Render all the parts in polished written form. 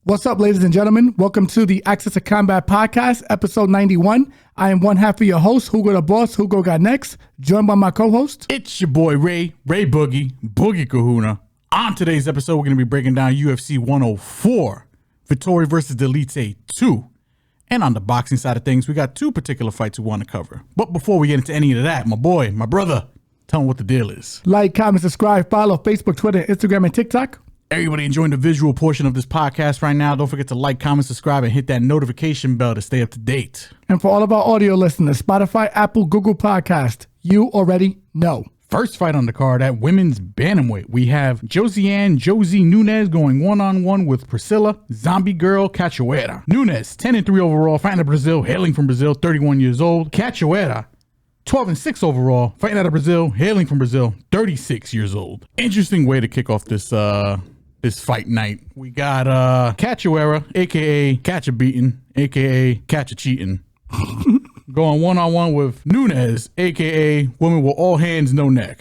What's up, ladies and gentlemen? Welcome to the Access to Combat podcast, episode 91. I am one half of your host, Hugo the Boss. Hugo got next, joined by my co-host. It's your boy, Ray Boogie Kahuna. On today's episode, we're going to be breaking down UFC 104, Vettori versus Dolidze 2. And on the boxing side of things, we got two particular fights we want to cover. But before we get into any of that, my brother, tell them what the deal is. Like, comment, subscribe, follow Facebook, Twitter, Instagram, and TikTok. Everybody enjoying the visual portion of this podcast right now, don't forget to like, comment, subscribe, and hit that notification bell to stay up to date. And for all of our audio listeners, Spotify, Apple, Google Podcast, you already know. First fight on the card at women's bantamweight, we have Josiane Nunes going one-on-one with Priscila Zombie Girl Cachoeira. Nunes, 10-3 overall, fighting out of Brazil, hailing from Brazil, 31 years old. Cachoeira, 12-6 overall, fighting out of Brazil, hailing from Brazil, 36 years old. Interesting way to kick off this fight night. We got Cachoeira, aka Catch a Beatin', aka Catch a Cheatin', going one-on-one with Nunes, aka Woman with All Hands, No Neck.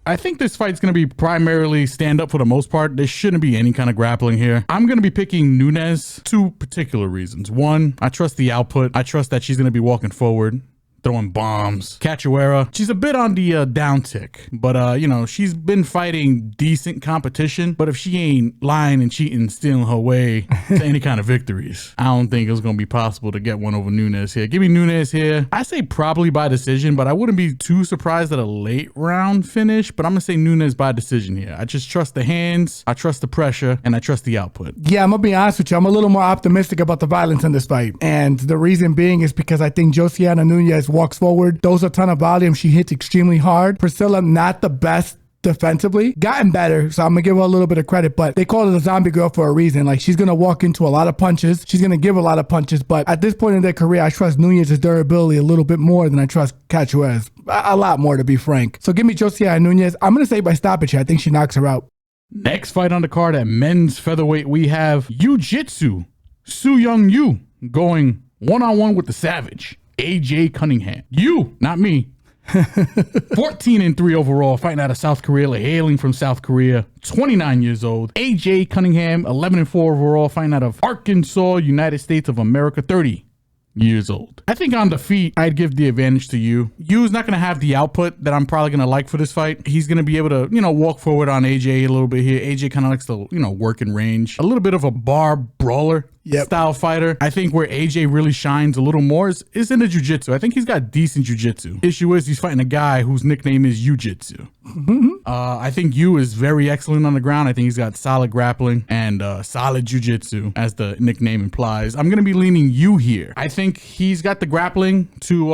I think this fight's going to be primarily stand-up for the most part. There shouldn't be any kind of grappling here. I'm going to be picking Nunes, two particular reasons. One, I trust the output. I trust that she's going to be walking forward, throwing bombs. Cachoeira, she's a bit on the downtick, but she's been fighting decent competition. But if she ain't lying and cheating, stealing her way to any kind of victories, I don't think it's gonna be possible to get one over Nunes here. Give me Nunes here. I say probably by decision, but I wouldn't be too surprised at a late round finish. But I'm gonna say Nunes by decision here. I just trust the hands, I trust the pressure, and I trust the output. Yeah, I'm gonna be honest with you. I'm a little more optimistic about the violence in this fight, and the reason being is because I think Josiane Nunes walks forward, throws a ton of volume. She hits extremely hard. Priscila, not the best defensively, gotten better, so I'm gonna give her a little bit of credit, but they call her the zombie girl for a reason. Like, she's gonna walk into a lot of punches, she's gonna give a lot of punches, but at this point in their career, I trust Nunes' durability a little bit more than I trust Cachoeira's. A lot more, to be frank. So give me Josiane Nunes. I'm gonna say by stoppage here. I think she knocks her out. Next fight on the card at men's featherweight, we have Jiu-Jitsu Seung Yu going one-on-one with the Savage AJ Cunningham. You, not me. 14-3 overall, fighting out of South Korea, hailing from South Korea, 29 years old. AJ Cunningham, 11-4 overall, fighting out of Arkansas, United States of America, 30 years old. I think on the feet, I'd give the advantage to you. Yu's not going to have the output that I'm probably going to like for this fight. He's going to be able to, walk forward on AJ a little bit here. AJ kind of likes to, work in range. A little bit of a bar brawler style fighter. I think where AJ really shines a little more is in the jiu-jitsu. I think he's got decent jiu-jitsu. Issue is he's fighting a guy whose nickname is Jiu-Jitsu. I think Yu is very excellent on the ground. I think he's got solid grappling and solid jiu-jitsu, as the nickname implies. I'm going to be leaning Yu here. I think he's got the grappling to,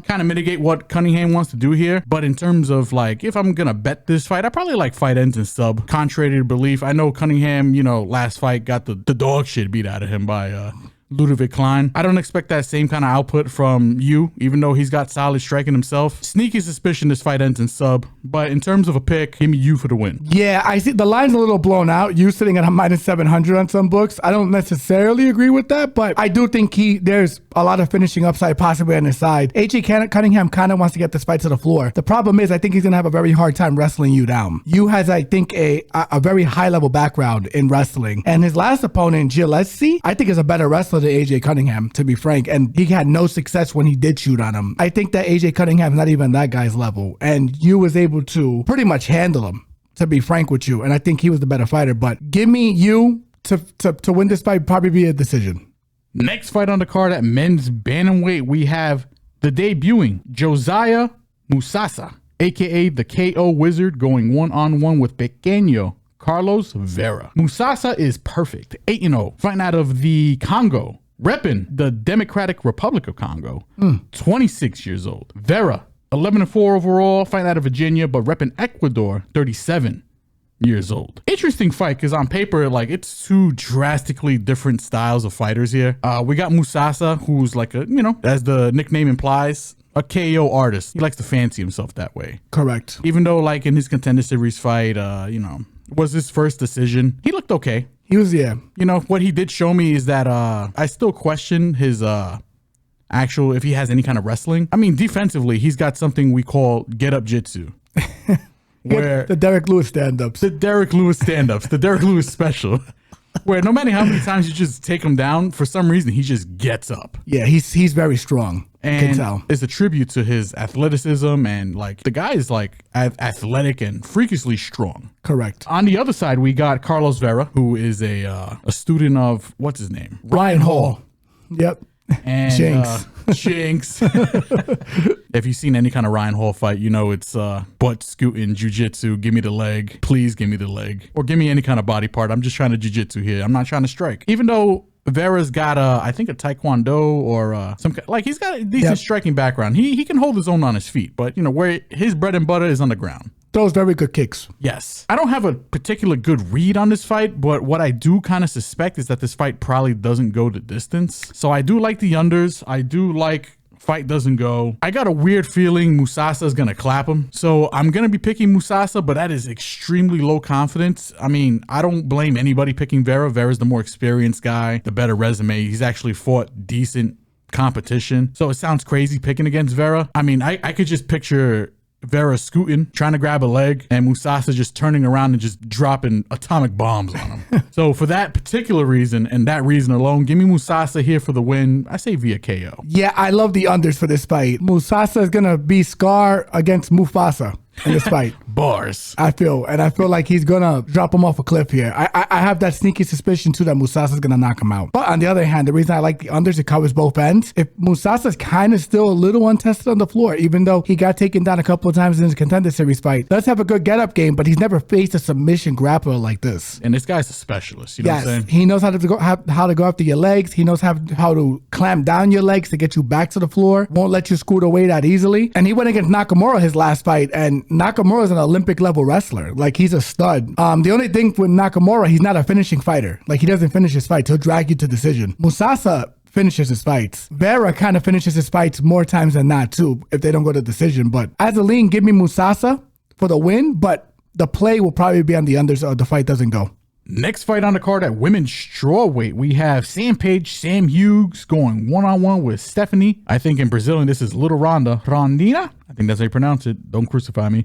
kind of mitigate what Cunningham wants to do here. But in terms of, if I'm going to bet this fight, I probably like fight ends and sub. Contrary to belief, I know Cunningham, last fight got the dog shit beat out of him by Ludwig Klein. I don't expect that same kind of output from Yu, even though he's got solid striking himself. Sneaky suspicion this fight ends in sub, but in terms of a pick, give me Yu for the win. Yeah, I see the line's a little blown out. Yu sitting at a minus 700 on some books. I don't necessarily agree with that, but I do think there's a lot of finishing upside possibly on his side. AJ Cunningham kind of wants to get this fight to the floor. The problem is I think he's going to have a very hard time wrestling Yu down. Yu has, I think, a very high-level background in wrestling, and his last opponent, Gillespie, I think is a better wrestler than AJ Cunningham, to be frank, and he had no success when he did shoot on him. I think that AJ Cunningham's not even that guy's level, and Yu was able to pretty much handle him, to be frank with you, and I think he was the better fighter. But give me Yu to win this fight, probably be a decision. Next fight on the card at men's bantamweight, we have the debuting Josiah Musasa, aka the KO Wizard, going one-on-one with Pequeño Carlos Vera. Musasa is perfect, 8-0, fighting out of the Congo, repping the Democratic Republic of Congo, 26 years old. Vera, 11-4 overall, fighting out of Virginia, but repping Ecuador, 37 years old. Interesting fight, because on paper, it's two drastically different styles of fighters here. We got Musasa, who's as the nickname implies, a KO artist. He likes to fancy himself that way. Correct. Even though, in his Contender Series fight, was his first decision, he looked okay. He was, yeah. What he did show me is that I still question his if he has any kind of wrestling. I mean, defensively, he's got something we call get-up jitsu. Where the Derek Lewis stand-ups. The Derek Lewis stand-ups. The Derek Lewis special. Where no matter how many times you just take him down, for some reason he just gets up. Yeah, he's very strong. And Can tell. it's a tribute to his athleticism, and like the guy is like athletic and freakishly strong. Correct. On the other side, we got Carlos Vera, who is a student of what's his name, Ryan Hall. Yep. and Jinx. If you've seen any kind of Ryan Hall fight, you know it's butt scooting jiu-jitsu. Give me the leg, please give me the leg, or give me any kind of body part. I'm just trying to jiu-jitsu here. I'm not trying to strike, even though Vera's got I think a taekwondo or he's got a decent striking background. He can hold his own on his feet, but you know where his bread and butter is on the ground. Throws very good kicks. Yes. I don't have a particular good read on this fight, but what I do kind of suspect is that this fight probably doesn't go the distance. So I do like the unders. I do like fight doesn't go. I got a weird feeling Musasa is going to clap him. So I'm going to be picking Musasa, but that is extremely low confidence. I mean, I don't blame anybody picking Vera. Vera's the more experienced guy, the better resume. He's actually fought decent competition. So it sounds crazy picking against Vera. I mean, I could just picture Vera scooting, trying to grab a leg, and Musasa just turning around and just dropping atomic bombs on him. So for that particular reason and that reason alone, give me Musasa here for the win. I say via KO. Yeah, I love the unders for this fight. Musasa is going to be Scar against Mufasa in this fight. Bars. I feel like he's gonna drop him off a cliff here. I have that sneaky suspicion too that Musasa's gonna knock him out. But on the other hand, the reason I like the unders, it covers both ends. If Musasa's kind of still a little untested on the floor, even though he got taken down a couple of times in his Contender Series fight, does have a good get-up game, but he's never faced a submission grappler like this. And this guy's a specialist. You know what I'm saying? He knows how to go after your legs. He knows how to clamp down your legs to get you back to the floor. Won't let you scoot away that easily. And he went against Nakamura his last fight, and Nakamura's an Olympic level wrestler. Like, he's a stud. The only thing with Nakamura, he's not a finishing fighter. Like, he doesn't finish his fights. He'll drag you to decision. Musasa finishes his fights. Vera kind of finishes his fights more times than not too, if they don't go to decision. But as a lean, give me Musasa for the win, but the play will probably be on the unders or the fight doesn't go. Next fight on the card at women's strawweight, we have Sam Hughes going one-on-one with Stephanie. I think in Brazilian, this is Little Rondina. I think that's how you pronounce it. Don't crucify me.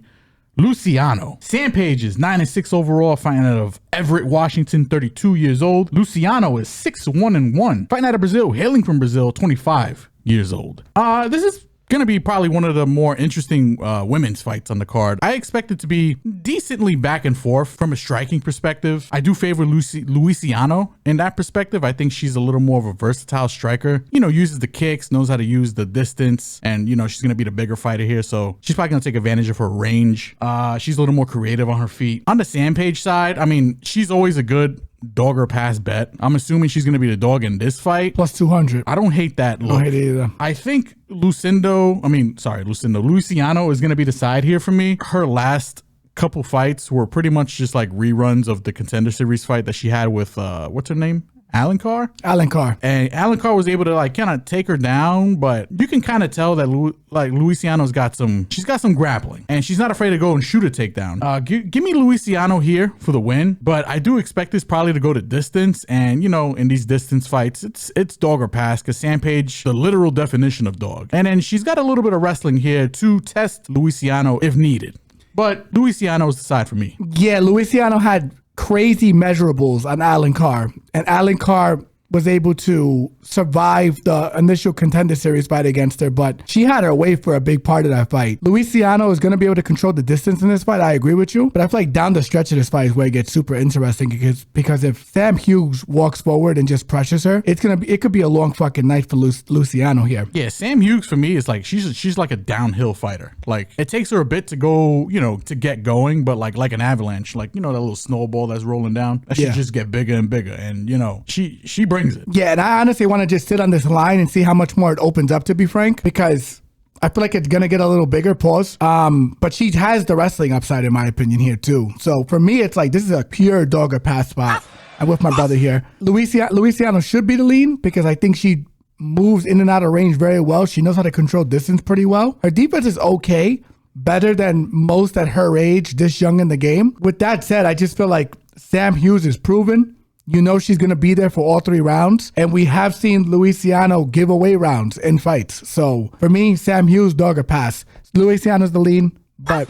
Luciano. Sam is 9-6 overall, fighting out of Everett, Washington, 32 years old. Luciano is 6-1-1, fighting out of Brazil, hailing from Brazil, 25 years old. This is gonna be probably one of the more interesting women's fights on the card. I expect it to be decently back and forth from a striking perspective. I do favor Luciano in that perspective. I think she's a little more of a versatile striker. You know, uses the kicks, knows how to use the distance, and you know, she's gonna be the bigger fighter here, so she's probably gonna take advantage of her range. She's a little more creative on her feet. On the Sam side, I mean, she's always a good dog or pass bet. I'm assuming she's going to be the dog in this fight. Plus 200. I don't hate that look. Don't hate it either. I think Luciano is going to be the side here for me. Her last couple fights were pretty much just like reruns of the Contender Series fight that she had with, what's her name? Alan Carr? And Alan Carr was able to like kind of take her down, but you can kind of tell that Luciano's got some grappling, and she's not afraid to go and shoot a takedown. Give me Luciano here for the win, but I do expect this probably to go to distance, and you know, in these distance fights, it's dog or pass, because Sam the literal definition of dog. And then she's got a little bit of wrestling here to test Luciano if needed. But Luciano is the side for me. Yeah, Luciano had crazy measurables on Alan Carr, and Alan Carr was able to survive the initial Contender Series fight against her, but she had her way for a big part of that fight. Luciano is going to be able to control the distance in this fight. I agree with you, but I feel like down the stretch of this fight is where it gets super interesting, because if Sam Hughes walks forward and just pressures her, it could be a long fucking night for Luciano here. Yeah, Sam Hughes for me is like she's like a downhill fighter. Like, it takes her a bit to go, you know, to get going, but like an avalanche, like, you know, that little snowball that's rolling down, that should just get bigger and bigger, and you know, she brings it. Yeah, and I honestly want to just sit on this line and see how much more it opens up, to be frank, because I feel like it's going to get a little bigger, pause. But she has the wrestling upside, in my opinion, here too. So for me, it's like, this is a pure dog or pass spot. I'm with my brother here. Luciano should be the lean, because I think she moves in and out of range very well. She knows how to control distance pretty well. Her defense is okay, better than most at her age, this young in the game. With that said, I just feel like Sam Hughes is proven. You know, she's going to be there for all 3 rounds. And we have seen Luciano give away rounds in fights. So for me, Sam Hughes, dog or pass. Luciano's the lean, but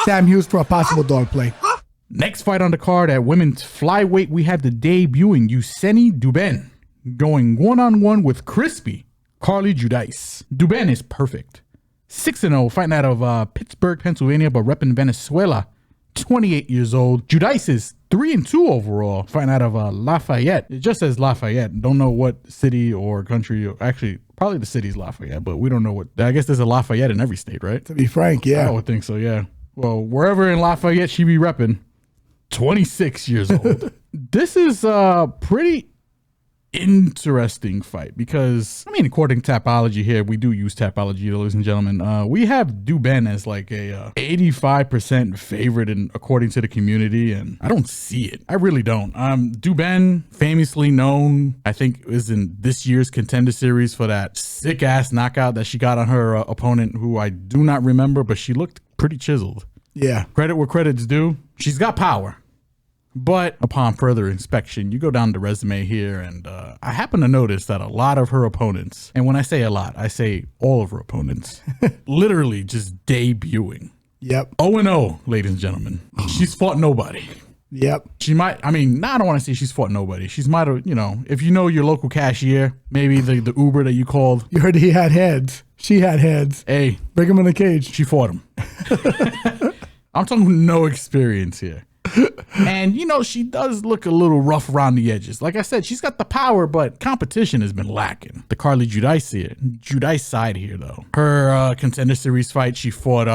Sam Hughes for a possible dog play. Next fight on the card at women's flyweight, we have the debuting Yuneisy Duben going one-on-one with crispy Carli Judice. Duben is perfect. 6-0, fighting out of Pittsburgh, Pennsylvania, but repping Venezuela. 28 years old. Judice is 3-2 overall, fighting out of Lafayette. It just says Lafayette. Don't know what city or country. Actually, probably the city's Lafayette, but we don't know what. I guess there's a Lafayette in every state, right? To be frank, yeah. I would think so, yeah. Well, wherever in Lafayette she be repping, 26 years old. This is a pretty interesting fight because, I mean, according to Tapology here, we do use Tapology, ladies and gentlemen. We have Duben as like a 85% favorite according to the community, and I don't see it. I really don't. Duben, famously known, I think, is in this year's Contender Series for that sick-ass knockout that she got on her opponent, who I do not remember, but she looked pretty chiseled. Yeah. Credit where credit's due. She's got power. But upon further inspection, you go down the resume here, and I happen to notice that a lot of her opponents, and when I say a lot, I say all of her opponents, literally just debuting. Yep. 0-0, ladies and gentlemen. She's fought nobody. Yep. She might, I mean, I don't want to say she's fought nobody. She's might have, you know, if you know your local cashier, maybe the Uber that you called. You heard he had heads. She had heads. Hey. Bring him in the cage. She fought him. I'm talking no experience here. And, you know, she does look a little rough around the edges. Like I said, she's got the power, but competition has been lacking. The Carli Judice side here, though. Her Contender Series fight, she fought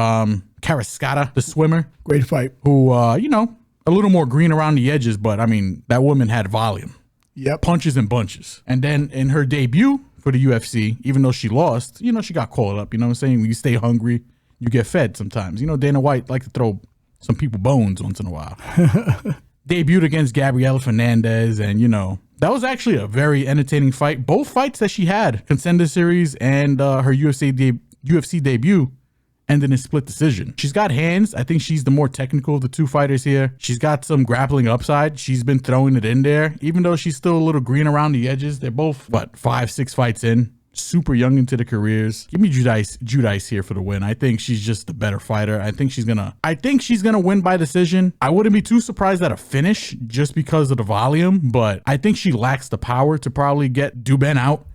Cortes-Acosta, the swimmer. Great fight. Who, you know, a little more green around the edges, but, I mean, that woman had volume. Yep. Punches and bunches. And then in her debut for the UFC, even though she lost, you know, she got called up. You know what I'm saying? When you stay hungry, you get fed sometimes. You know, Dana White like to throw some people bones once in a while. Debuted against Gabriela Hernandez, and, you know, that was actually a very entertaining fight. Both fights that she had, Contender Series and her UFC debut, ended in split decision. She's got hands. I think she's the more technical of the two fighters here. She's got some grappling upside. She's been throwing it in there, even though she's still a little green around the edges. They're both, what, 5-6 fights in. Super young into the careers. Give me Judice here for the win. I think she's just the better fighter. I think she's gonna win by decision. I wouldn't be too surprised at a finish just because of the volume, but I think she lacks the power to probably get Duben out.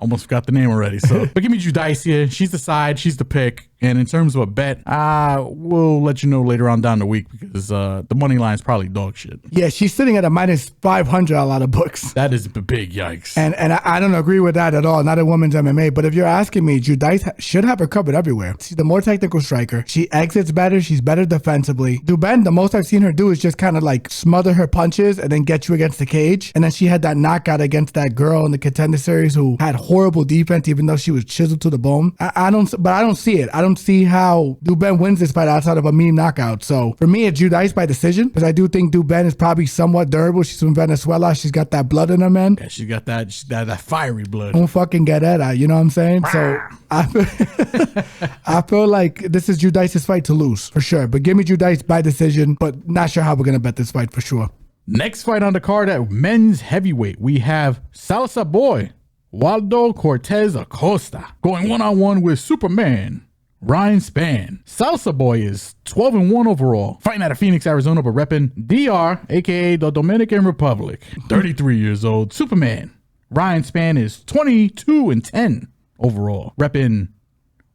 Almost forgot the name already. So, but give me Judice here. She's the side. She's the pick. And in terms of a bet, we'll let you know later on down the week because the money line is probably dog shit. Yeah, she's sitting at a -500 a lot of books. That is a big yikes. And I don't agree with that at all. Not in women's MMA. But if you're asking me, Judice should have her covered everywhere. She's the more technical striker. She exits better. She's better defensively. Duben, the most I've seen her do is just kind of like smother her punches and then get you against the cage. And then she had that knockout against that girl in the Contender Series who had horrible defense, even though she was chiseled to the bone. I don't see it. I don't see how Duben wins this fight outside of a meme knockout. So for me, it's Judice by decision because I do think Duben is probably somewhat durable. She's from Venezuela. She's got that blood in her, man. Yeah, she's got that fiery blood. Don't fucking get that. You know what I'm saying? So I feel like this is Judice's fight to lose for sure. But give me Judice by decision, but not sure how we're going to bet this fight for sure. Next fight on the card at men's heavyweight, we have Salsa Boy Waldo Cortes-Acosta going one-on-one with Superman Ryan Spann. Salsa Boy is 12-1 overall, fighting out of Phoenix, Arizona, but repping DR, aka the Dominican Republic. 33 years old. Superman Ryan Spann is 22-10 overall, repping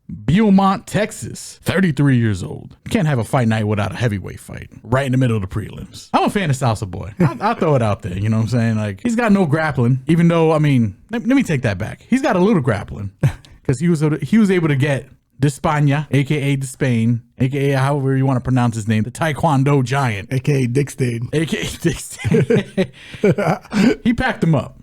Beaumont, Texas. 33 years old. You can't have a fight night without a heavyweight fight right in the middle of the prelims. I'm a fan of Salsa Boy. I'll throw it out there. You know what I'm saying? Like, he's got no grappling, even though, I mean, let me take that back. He's got a little grappling because he was able to get Despania, aka Despain, aka however you want to pronounce his name, the Taekwondo giant, aka Dick Stain. Aka Dick Stain. He packed him up.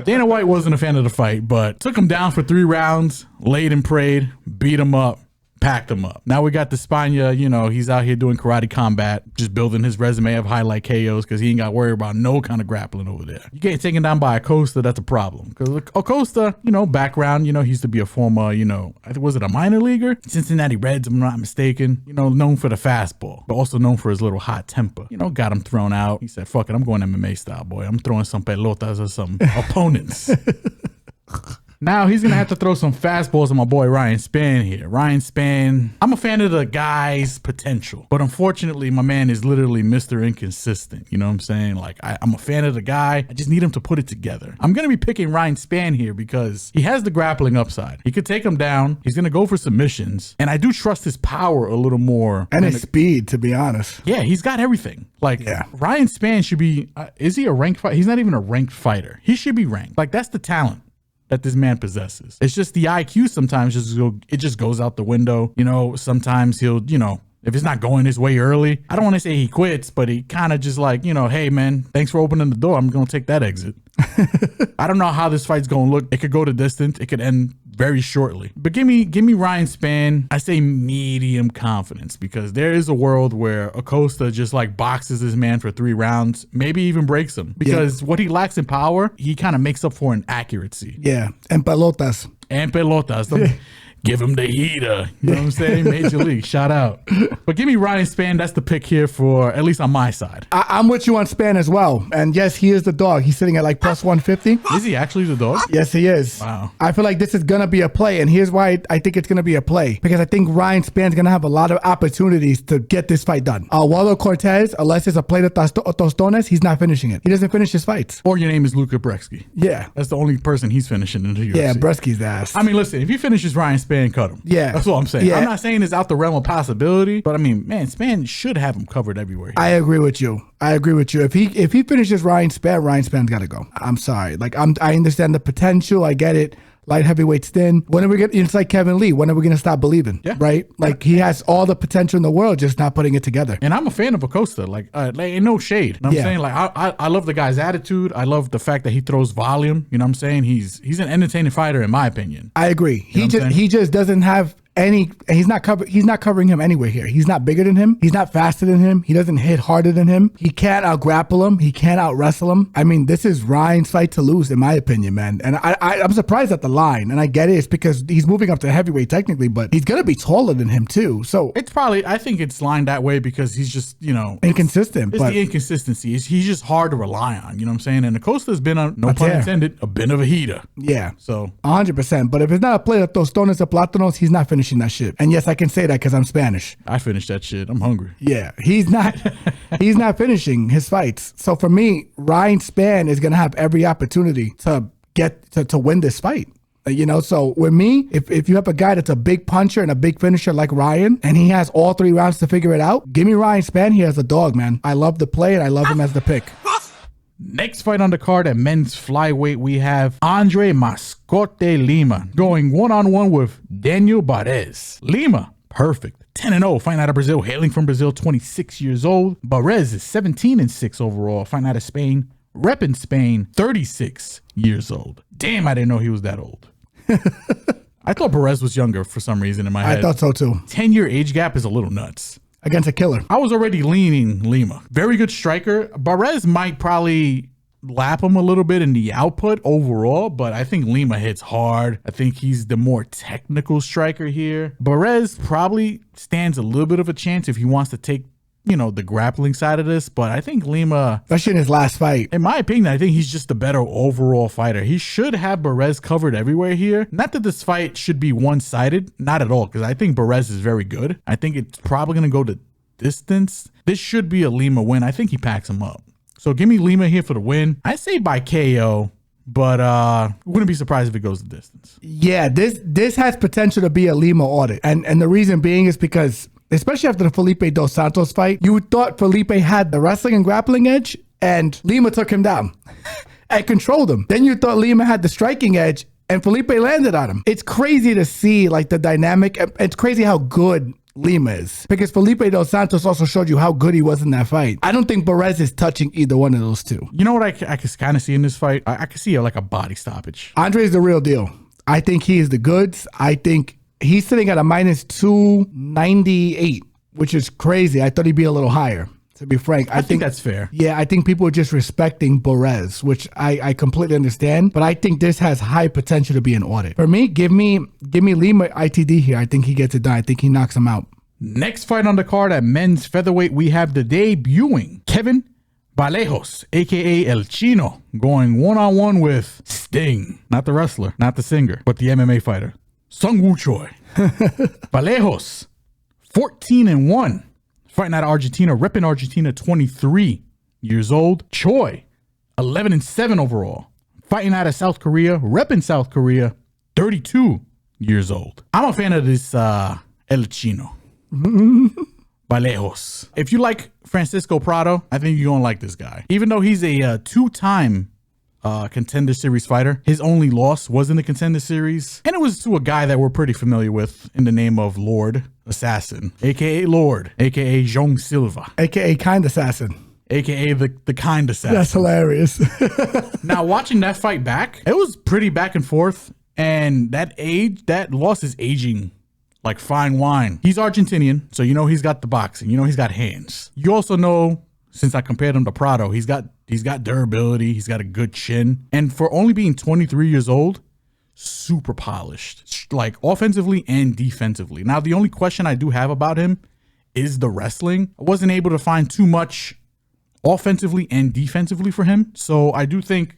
Dana White wasn't a fan of the fight, but took him down for 3 rounds, laid and prayed, beat him up, packed him up. Now we got Despania, you know, he's out here doing karate combat, just building his resume of highlight KOs because he ain't got to worry about no kind of grappling over there. You get taken down by Acosta, that's a problem. Because Acosta, you know, background, you know, he used to be a former, you know, was it a minor leaguer? Cincinnati Reds, if I'm not mistaken. You know, known for the fastball, but also known for his little hot temper. You know, got him thrown out. He said, fuck it, I'm going MMA style, boy. I'm throwing some pelotas or some opponents. Now he's going to have to throw some fastballs at my boy Ryan Spann here. Ryan Spann, I'm a fan of the guy's potential, but unfortunately, my man is literally Mr. Inconsistent. You know what I'm saying? Like, I'm a fan of the guy. I just need him to put it together. I'm going to be picking Ryan Spann here because he has the grappling upside. He could take him down. He's going to go for submissions. And I do trust his power a little more. And his speed, to be honest. Yeah, he's got everything. Like, Ryan Spann should be, is he a ranked fighter? He's not even a ranked fighter. He should be ranked. Like, that's the talent that this man possesses. It's just the IQ sometimes it just goes out the window. You know, sometimes he'll, you know, if it's not going his way early, I don't want to say he quits, but he kind of just like, you know, hey man, thanks for opening the door. I'm going to take that exit. I don't know how this fight's going to look. It could go to distance. It could end very shortly. But give me Ryan Spann. I say medium confidence because there is a world where Acosta just like boxes this man for 3 rounds, maybe even breaks him because what he lacks in power, he kind of makes up for in accuracy. Yeah, and pelotas. Give him the heater. You know what I'm saying? Major League. Shout out. But give me Ryan Spann. That's the pick here for, at least on my side. I'm with you on Spann as well. And yes, he is the dog. He's sitting at like plus 150. Is he actually the dog? Yes, he is. Wow. I feel like this is going to be a play. And here's why I think it's going to be a play. Because I think Ryan Spann's going to have a lot of opportunities to get this fight done. Waldo Cortes, unless it's a plate of tostones, he's not finishing it. He doesn't finish his fights. Or your name is Luka Breksky. Yeah. That's the only person he's finishing in the UFC. Yeah, Breksky's ass. I mean, listen, if he finishes Ryan Spann, cut him. Yeah. That's all I'm saying. Yeah. I'm not saying it's out the realm of possibility, but I mean, man, Spann should have him covered everywhere. I agree with you. If he finishes Ryan Spann's got to go. I'm sorry. Like I understand the potential. I get it. Light heavyweight's thin. When are we gonna? It's like Kevin Lee. When are we gonna stop believing? Yeah. Right. Like he has all the potential in the world, just not putting it together. And I'm a fan of Acosta. Like ain't no shade. You know what I'm saying? Like I love the guy's attitude. I love the fact that he throws volume. You know what I'm saying? He's an entertaining fighter in my opinion. I agree. He just doesn't have he's not covering him anywhere here. He's not bigger than him. He's not faster than him. He doesn't hit harder than him. He can't out grapple him. He can't out wrestle him. I mean, this is Ryan's fight to lose, in my opinion, man. And I'm surprised at the line. And I get it. It's because he's moving up to heavyweight technically, but he's gonna be taller than him too. So it's probably, I think it's lined that way because he's just, you know, inconsistent. It's the inconsistency. He's just hard to rely on. You know what I'm saying? And Acosta's been no pun intended, a bit of a heater. Yeah. So 100%. But if it's not a play of tostones or plátanos, he's not finishing that shit. And yes, I can say that because I'm Spanish. I finished that shit. I'm hungry. Yeah, he's not finishing his fights. So for me, Ryan Spann is gonna have every opportunity to get to win this fight. You know, so with me, if you have a guy that's a big puncher and a big finisher like Ryan, and he has all 3 rounds to figure it out, give me Ryan Spann here as a dog, man. I love the play and I love him as the pick. Next fight on the card at men's flyweight, we have André Mascote Lima going one-on-one with Daniel Barez. Lima, perfect. 10-0, fighting out of Brazil, hailing from Brazil, 26 years old. Barez is 17-6 overall, fighting out of Spain, repping Spain, 36 years old. Damn, I didn't know he was that old. I thought Barez was younger for some reason in my head. I thought so too. 10-year age gap is a little nuts. Against a killer. I was already leaning Lima. Very good striker. Barez might probably lap him a little bit in the output overall, but I think Lima hits hard. I think he's the more technical striker here. Barez probably stands a little bit of a chance if he wants to take, you know, the grappling side of this, but I think Lima, especially in his last fight, in my opinion, I think he's just the better overall fighter. He should have Barez covered everywhere here. Not that this fight should be one-sided, not at all, because I think Barez is very good. I think it's probably going to go to distance. This should be a Lima win. I think he packs him up. So give me Lima here for the win. I say by KO, but wouldn't be surprised if it goes the distance. Yeah, this has potential to be a Lima audit, and the reason being is because, especially after the Felipe Dos Santos fight, you thought Felipe had the wrestling and grappling edge, and Lima took him down and controlled him. Then you thought Lima had the striking edge, and Felipe landed on him. It's crazy to see like the dynamic. It's crazy how good Lima is, because Felipe Dos Santos also showed you how good he was in that fight. I don't think Barez is touching either one of those two. You know what I can kind of see in this fight? I can see like a body stoppage. Andre's the real deal. I think he is the goods. I think he's sitting at a minus 298, which is crazy. I thought he'd be a little higher, to be frank. I think that's fair. Yeah, I think people are just respecting Barez, which I completely understand. But I think this has high potential to be an audit. For me, give me Lima ITD here. I think he gets it done. I think he knocks him out. Next fight on the card at men's featherweight, we have the debuting Kevin Vallejos, a.k.a. El Chino, going one-on-one with Sting. Not the wrestler, not the singer, but the MMA fighter. Seung Choi. Vallejos, 14-1. Fighting out of Argentina, repping Argentina, 23 years old. Choi, 11-7 overall. Fighting out of South Korea, repping South Korea, 32 years old. I'm a fan of this El Chino. Vallejos. If you like Francisco Prado, I think you're going to like this guy. Even though he's a two-time Contender Series fighter, his only loss was in the Contender Series, and it was to a guy that we're pretty familiar with in the name of Lord Assassin, a.k.a. Lord, a.k.a. João Silva, a.k.a. Kind Assassin. A.k.a. the Kind Assassin. That's hilarious. Now, watching that fight back, it was pretty back and forth, and that loss is aging like fine wine. He's Argentinian, so you know he's got the boxing. You know he's got hands. You also know, since I compared him to Prado, he's got durability. He's got a good chin. And for only being 23 years old, super polished, like offensively and defensively. Now, the only question I do have about him is the wrestling. I wasn't able to find too much offensively and defensively for him. So I do think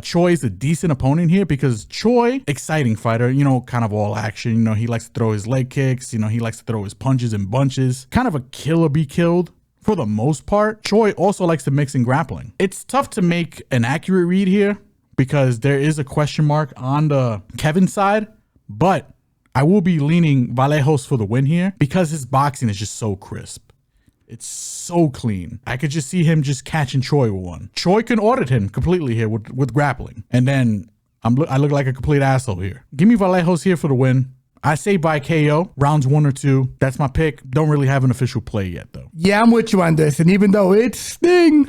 Choi is a decent opponent here because Choi, exciting fighter, you know, kind of all action. You know, he likes to throw his leg kicks. You know, he likes to throw his punches in bunches. Kind of a kill or be killed for the most part. Choi also likes to mix in grappling. It's tough to make an accurate read here because there is a question mark on the Kevin side, but I will be leaning Vallejos for the win here because his boxing is just so crisp. It's so clean. I could just see him just catching Choi with one. Choi can audit him completely here with grappling. And then I look like a complete asshole here. Give me Vallejos here for the win. I say by KO, rounds 1 or 2. That's my pick. Don't really have an official play yet, though. Yeah, I'm with you on this. And even though it's Sting.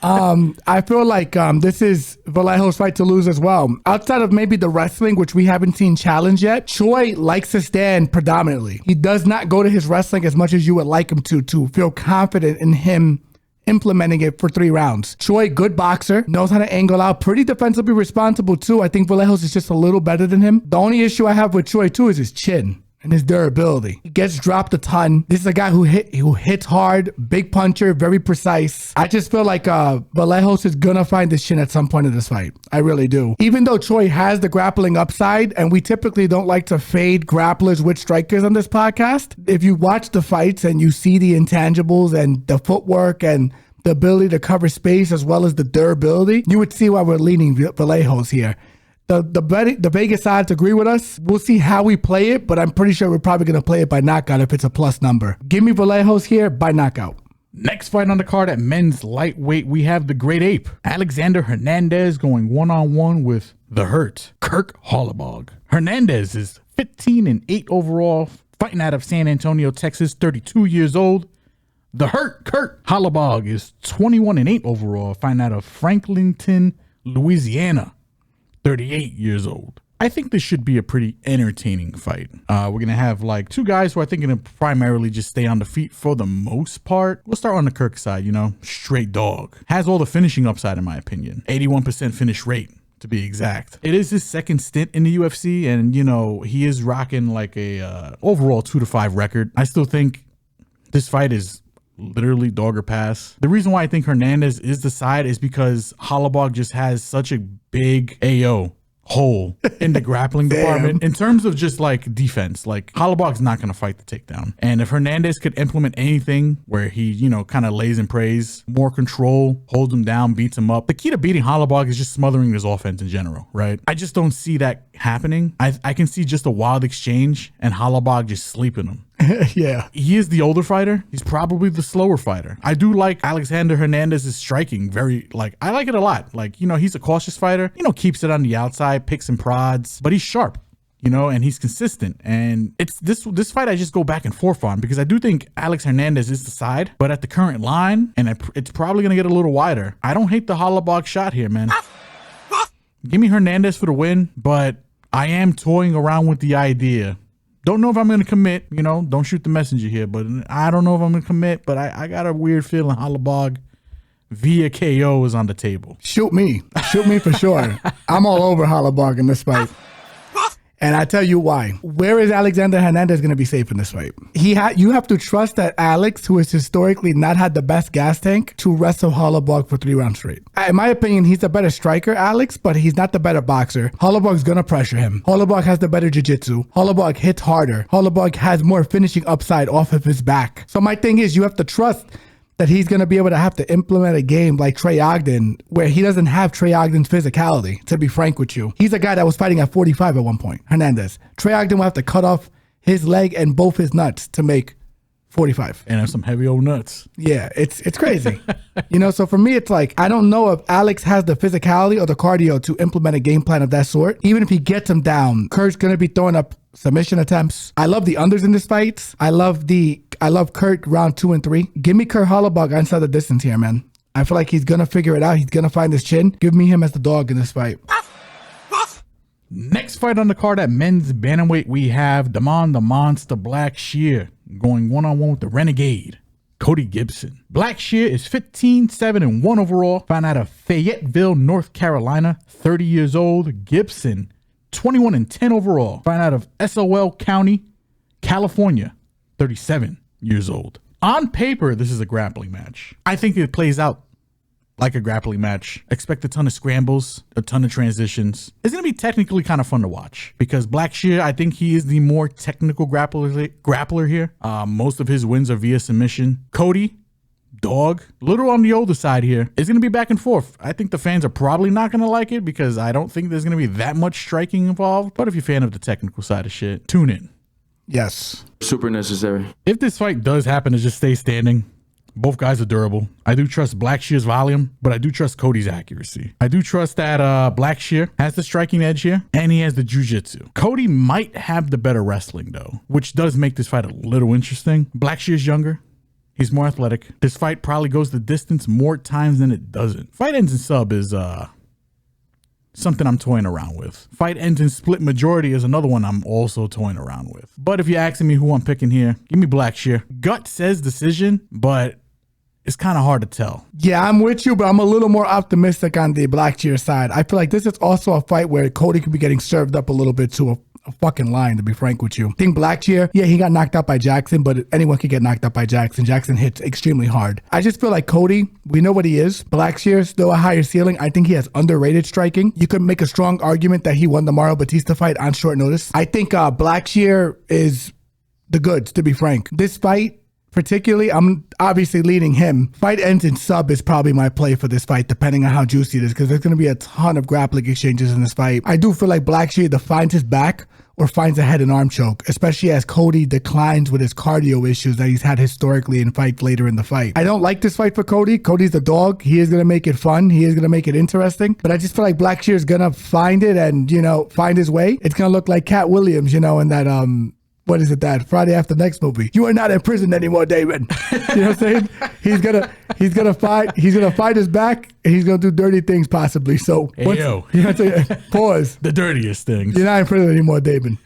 I feel like this is Vallejos' fight to lose as well. Outside of maybe the wrestling, which we haven't seen challenge yet, Choi likes to stand predominantly. He does not go to his wrestling as much as you would like him to feel confident in him implementing it for 3 rounds. Choi, good boxer, knows how to angle out, pretty defensively responsible too. I think Vallejos is just a little better than him. The only issue I have with Choi too is his chin and his durability. He gets dropped a ton. This is a guy who hits hard, big puncher, very precise. I just feel like Vallejos is gonna find his chin at some point in this fight. I really do. Even though Choi has the grappling upside, and we typically don't like to fade grapplers with strikers on this podcast, if you watch the fights and you see the intangibles and the footwork and the ability to cover space as well as the durability, you would see why we're leaning Vallejos here. The Vegas odds agree with us. We'll see how we play it, but I'm pretty sure we're probably going to play it by knockout if it's a plus number. Give me Vallejos here by knockout. Next fight on the card at men's lightweight, we have the Great Ape, Alexander Hernandez, going one-on-one with the Hurt, Kirk Holobaugh. Hernandez is 15-8 overall, fighting out of San Antonio, Texas, 32 years old. The Hurt, Kirk Holobaugh, is 21-8 overall, fighting out of Franklinton, Louisiana, 38 years old. I think this should be a pretty entertaining fight. We're going to have like 2 guys who I think are going to primarily just stay on the feet for the most part. We'll start on the Kirk side, you know, straight dog. Has all the finishing upside in my opinion. 81% finish rate to be exact. It is his second stint in the UFC and, you know, he is rocking like a overall 2-5 record. I still think this fight is literally dog or pass. The reason why I think Hernandez is the side is because Holobaugh just has such a big AO hole in the grappling department. In terms of just like defense, like Holobaugh's not going to fight the takedown. And if Hernandez could implement anything where he, you know, kind of lays in praise, more control, holds him down, beats him up. The key to beating Holobaugh is just smothering his offense in general, right? I just don't see that happening. I can see just a wild exchange and Holobaugh just sleeping him. Yeah. He is the older fighter. He's probably the slower fighter. I do like Alexander Hernandez's striking very, like, I like it a lot. Like, you know, he's a cautious fighter, you know, keeps it on the outside, picks and prods, but he's sharp, you know, and he's consistent. And it's this fight I just go back and forth on because I do think Alex Hernandez is the side, but at the current line, and it's probably going to get a little wider. I don't hate the Holobaugh shot here, man. Give me Hernandez for the win, but I am toying around with the idea. Don't know if I'm going to commit, you know, don't shoot the messenger here, but I don't know if I'm going to commit, but I got a weird feeling Holobaugh via KO is on the table. Shoot me for sure. I'm all over Holobaugh in this fight. And I tell you why. Where is Alexander Hernandez going to be safe in this fight? You have to trust that Alex, who has historically not had the best gas tank, to wrestle Holobaugh for 3 rounds straight. In my opinion, he's the better striker, Alex, but he's not the better boxer. Holobaugh's going to pressure him. Holobaugh has the better jiu-jitsu. Holobaugh hits harder. Holobaugh has more finishing upside off of his back. So my thing is, you have to trust that he's going to be able to have to implement a game like Trey Ogden, where he doesn't have Trey Ogden's physicality, to be frank with you. He's a guy that was fighting at 45 at one point, Hernandez. Trey Ogden will have to cut off his leg and both his nuts to make 45. And have some heavy old nuts. Yeah, it's crazy. So for me, it's like, I don't know if Alex has the physicality or the cardio to implement a game plan of that sort. Even if he gets him down, Kurt's going to be throwing up submission attempts. I love the unders in this fight. I love Kurt round 2 and 3. Give me Kurt Holobaugh inside the distance here, man. I feel like he's going to figure it out. He's going to find his chin. Give me him as the dog in this fight. Next fight on the card at men's bantamweight, we have Damon the Monster Blackshear going one-on-one with the Renegade, Cody Gibson. Blackshear is 15-7-1 overall, found out of Fayetteville, North Carolina, 30 years old. Gibson, 21-10 overall, found out of SOL County, California, 37 years old. On paper, this is a grappling match. I think it plays out like a grappling match. Expect a ton of scrambles, a ton of transitions. It's going to be technically kind of fun to watch because Blackshear, I think he is the more technical grappler here. Most of his wins are via submission. Cody, dog, little on the older side here. It's going to be back and forth. I think the fans are probably not going to like it because I don't think there's going to be that much striking involved. But if you're a fan of the technical side of shit, tune in. Yes. Super necessary. If this fight does happen to just stay standing, both guys are durable. I do trust Blackshear's volume, but I do trust Cody's accuracy. I do trust that Blackshear has the striking edge here, and he has the jiu-jitsu. Cody might have the better wrestling, though, which does make this fight a little interesting. Blackshear's younger. He's more athletic. This fight probably goes the distance more times than it doesn't. Fight ends in sub is something I'm toying around with. Fight ends in split majority is another one I'm also toying around with. But if you're asking me who I'm picking here, give me Blackshear. Gut says decision, but it's kind of hard to tell. Yeah, I'm with you, but I'm a little more optimistic on the Blackshear side. I feel like this is also a fight where Cody could be getting served up a little bit to a fucking line, to be frank with you. I think Blackshear, yeah, he got knocked out by Jackson, but anyone could get knocked out by Jackson. Jackson hits extremely hard. I just feel like Cody, we know what he is. Blackshear, still a higher ceiling. I think he has underrated striking. You could make a strong argument that he won the Mario Batista fight on short notice. I think Blackshear is the goods, to be frank. This fight, particularly, I'm obviously leaning him. Fight ends in sub is probably my play for this fight, depending on how juicy it is, because there's going to be a ton of grappling exchanges in this fight. I do feel like Blackshear either finds his back or finds a head and arm choke, especially as Cody declines with his cardio issues that he's had historically in fights later in the fight. I don't like this fight for Cody. Cody's the dog. He is going to make it fun. He is going to make it interesting. But I just feel like Blackshear is going to find it and, find his way. It's going to look like Cat Williams, in that, what is it, that Friday After Next movie? You are not in prison anymore, David. You know what I'm saying? He's gonna fight his back, and he's gonna do dirty things possibly. So pause. The dirtiest things. You're not in prison anymore, David.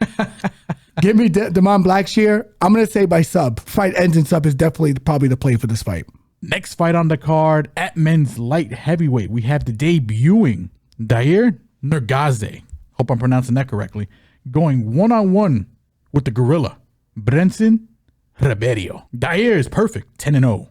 Give me Damon Blackshear. I'm gonna say by sub. Fight ends in sub is definitely probably the play for this fight. Next fight on the card at men's light heavyweight, we have the debuting Dair Nergaze. Hope I'm pronouncing that correctly. Going one-on-one with the gorilla, Brenson Ribeiro. Dair is perfect, 10-0.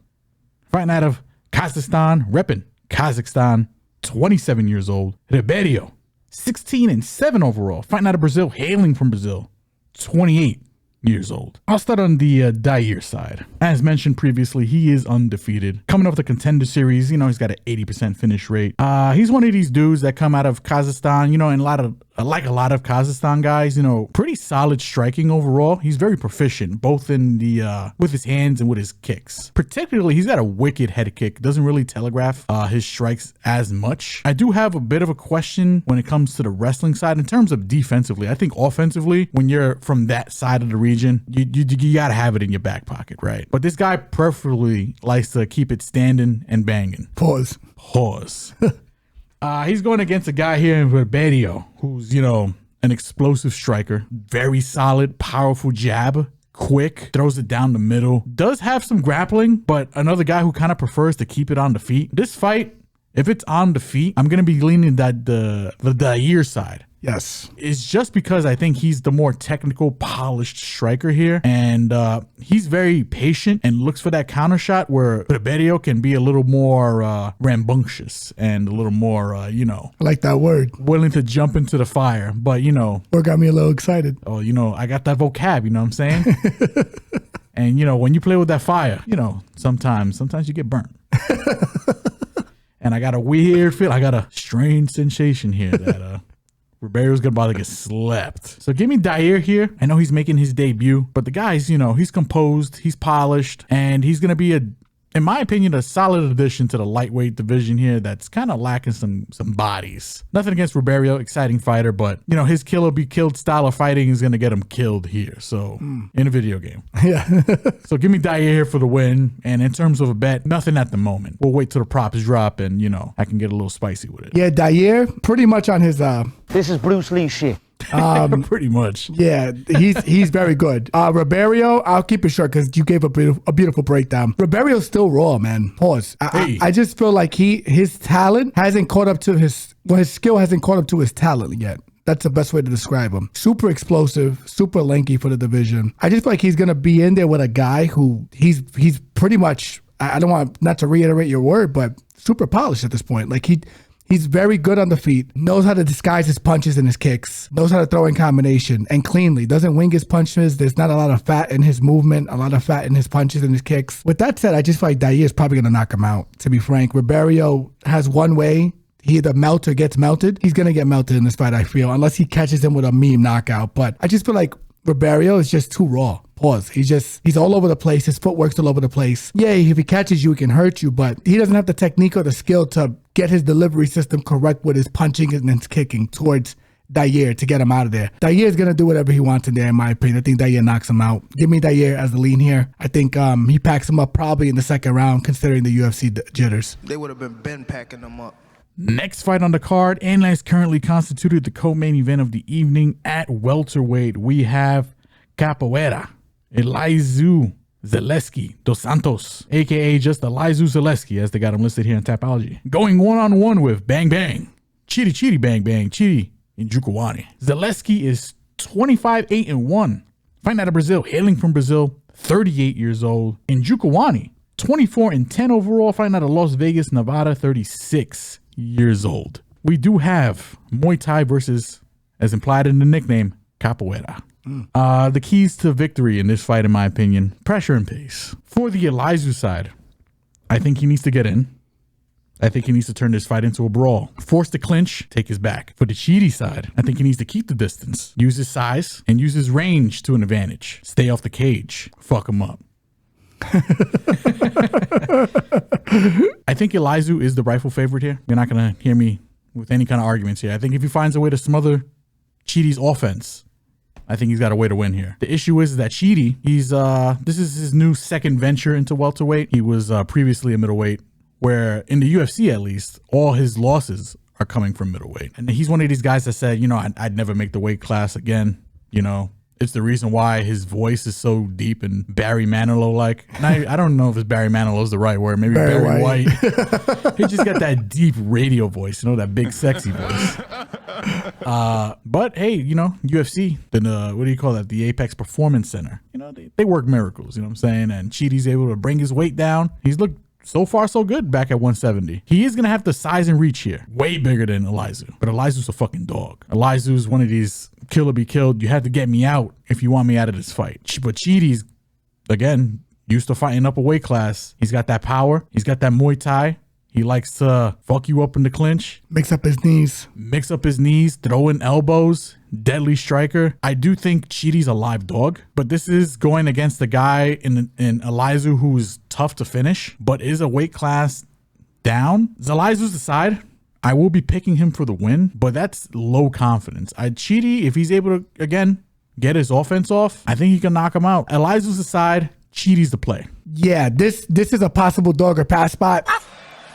Fighting out of Kazakhstan, repping Kazakhstan, 27 years old. Ribeiro, 16-7 overall. Fighting out of Brazil, hailing from Brazil, 28 years old. I'll start on the Dair side. As mentioned previously, he is undefeated. Coming off the Contender Series, he's got an 80% finish rate. He's one of these dudes that come out of Kazakhstan, and a lot of Kazakhstan guys, pretty solid striking overall. He's very proficient, both in the with his hands and with his kicks. Particularly, he's got a wicked head kick. Doesn't really telegraph his strikes as much. I do have a bit of a question when it comes to the wrestling side in terms of defensively. I think offensively, when you're from that side of the region, you gotta have it in your back pocket, right? But this guy preferably likes to keep it standing and banging. Pause. He's going against a guy here in Ribeiro who's, an explosive striker. Very solid, powerful jab. Quick, throws it down the middle. Does have some grappling, but another guy who kind of prefers to keep it on the feet. This fight, if it's on the feet, I'm going to be leaning that the Dair side. Yes. It's just because I think he's the more technical, polished striker here. And he's very patient and looks for that counter shot where Ribeiro can be a little more rambunctious and a little more, I like that word. willing to jump into the fire. But, What got me a little excited. oh, I got that vocab, you know what I'm saying? And, when you play with that fire, sometimes you get burnt. And I got a weird feel. I got a strange sensation here that Ribeiro's about to get slept. So give me Dair here. I know he's making his debut, but the guy's, he's composed, he's polished, and he's going to be in my opinion, a solid addition to the lightweight division here that's kind of lacking some bodies. Nothing against Ribeiro, exciting fighter, but, his kill or be killed style of fighting is going to get him killed here. So, in a video game. Yeah. So give me Dair here for the win. And in terms of a bet, nothing at the moment. We'll wait till the props drop and, I can get a little spicy with it. Yeah, Dair, pretty much on his... This is Bruce Lee shit. Pretty much. Yeah, he's very good. Ribeiro, I'll keep it short because you gave a beautiful breakdown. Ribeiro's still raw, man. Pause. I just feel like his talent hasn't caught up to his skill hasn't caught up to his talent yet. That's the best way to describe him. Super explosive, super lanky for the division. I just feel like he's gonna be in there with a guy who he's pretty much. I don't want not to reiterate your word, but super polished at this point. Like He's very good on the feet, knows how to disguise his punches and his kicks, knows how to throw in combination and cleanly, doesn't wing his punches. There's not a lot of fat in his movement, a lot of fat in his punches and his kicks. With that said, I just feel like Dair is probably going to knock him out, to be frank. Ribeiro has one way. He either melts or gets melted. He's going to get melted in this fight, I feel, unless he catches him with a meme knockout. But I just feel like Ribeiro is just too raw. Pause. He's all over the place. His footwork's all over the place. Yeah, if he catches you, he can hurt you, but he doesn't have the technique or the skill to get his delivery system correct with his punching and his kicking towards Dair to get him out of there. Dair is going to do whatever he wants in there, in my opinion. I think Dair knocks him out. Give me Dair as the lean here. I think he packs him up probably in the second round, considering the UFC jitters. They would have been packing them up. Next fight on the card, and as currently constituted the co-main event of the evening at welterweight, we have Cachoeira, Elizeu Zaleski dos Santos, aka just Elizeu Zaleski, as they got him listed here in Tapology, going one-on-one with Bang Bang, Chidi Bang Bang, Chidi Njokuani. Zaleski is 25-8-1, fighting out of Brazil, hailing from Brazil, 38 years old. Njokuani, 24-10 overall, fighting out of Las Vegas, Nevada, 36 years old. We do have Muay Thai versus, as implied in the nickname, Capoeira. The keys to victory in this fight, in my opinion, pressure and pace. For the Elizeu side, I think he needs to get in. I think he needs to turn this fight into a brawl. Force the clinch, take his back. For the Chidi side, I think he needs to keep the distance, use his size, and use his range to an advantage. Stay off the cage, fuck him up. I think Elizeu is the rightful favorite here. You're not going to hear me with any kind of arguments here. I think if he finds a way to smother Chidi's offense, I think he's got a way to win here. The issue is that Chidi, this is his new second venture into welterweight. He was previously a middleweight, where in the UFC at least, all his losses are coming from middleweight. And he's one of these guys that said, I'd never make the weight class again. It's the reason why his voice is so deep and Barry Manilow-like. And I don't know if it's Barry Manilow is the right word. Maybe Barry White. He just got that deep radio voice, that big sexy voice. But hey, UFC, then what do you call that? The Apex Performance Center. They work miracles, you know what I'm saying? And Chidi's able to bring his weight down. He's looked so far so good back at 170. He is going to have the size and reach here. Way bigger than Elizeu. But Elizeu's a fucking dog. Elizeu's one of these kill or be killed. You have to get me out if you want me out of this fight. But Chidi's, again, used to fighting up a weight class. He's got that power. He's got that Muay Thai. He likes to fuck you up in the clinch. Mix up his knees, throw in elbows. Deadly striker. I do think Chidi's a live dog, but this is going against the guy in Elizeu who's tough to finish, but is a weight class down. Elizeu's the side. I will be picking him for the win, but that's low confidence. Chidi, if he's able to, again, get his offense off, I think he can knock him out. Elizeu's the side. Chidi's the play. Yeah, this is a possible dog or pass spot.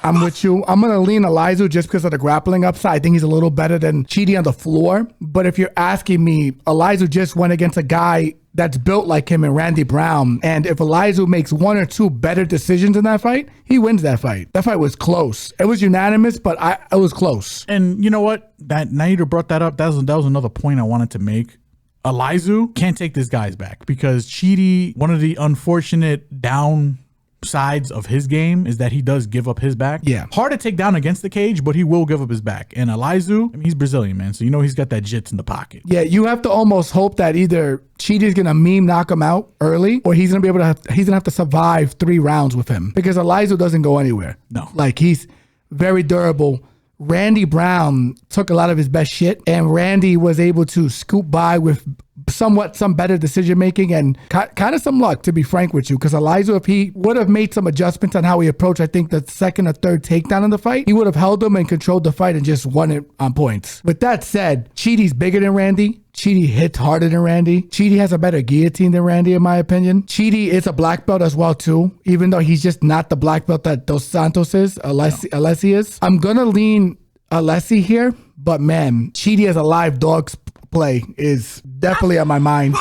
I'm with you. I'm going to lean Elizeu just because of the grappling upside. I think he's a little better than Chidi on the floor. But if you're asking me, Elizeu just went against a guy that's built like him in Randy Brown. And if Elizeu makes one or two better decisions in that fight, he wins that fight. That fight was close. It was unanimous, but it was close. And you know what? Now you brought that up. That was another point I wanted to make. Elizeu can't take this guy's back because Chidi, one of the unfortunate downsides of his game is that he does give up his back. Yeah. Hard to take down against the cage, but he will give up his back. And Elizeu, I mean, he's Brazilian, man. So he's got that jits in the pocket. Yeah, you have to almost hope that either Chidi's gonna knock him out early, or he's gonna have to survive 3 rounds with him because Elizeu doesn't go anywhere. No. Like he's very durable. Randy Brown took a lot of his best shit, and Randy was able to scoop by with some better decision making and kind of some luck, to be frank with you, because Elizeu, if he would have made some adjustments on how he approached, I think the second or third takedown in the fight, he would have held him and controlled the fight and just won it on points. With that said, Chidi's bigger than Randy. Chidi hits harder than Randy. Chidi has a better guillotine than Randy, in my opinion. Chidi is a black belt as well, too, even though he's just not the black belt that Dos Santos is, Alessi is. I'm going to lean Alessi here, but man, Chidi as a live dog's play is definitely on my mind.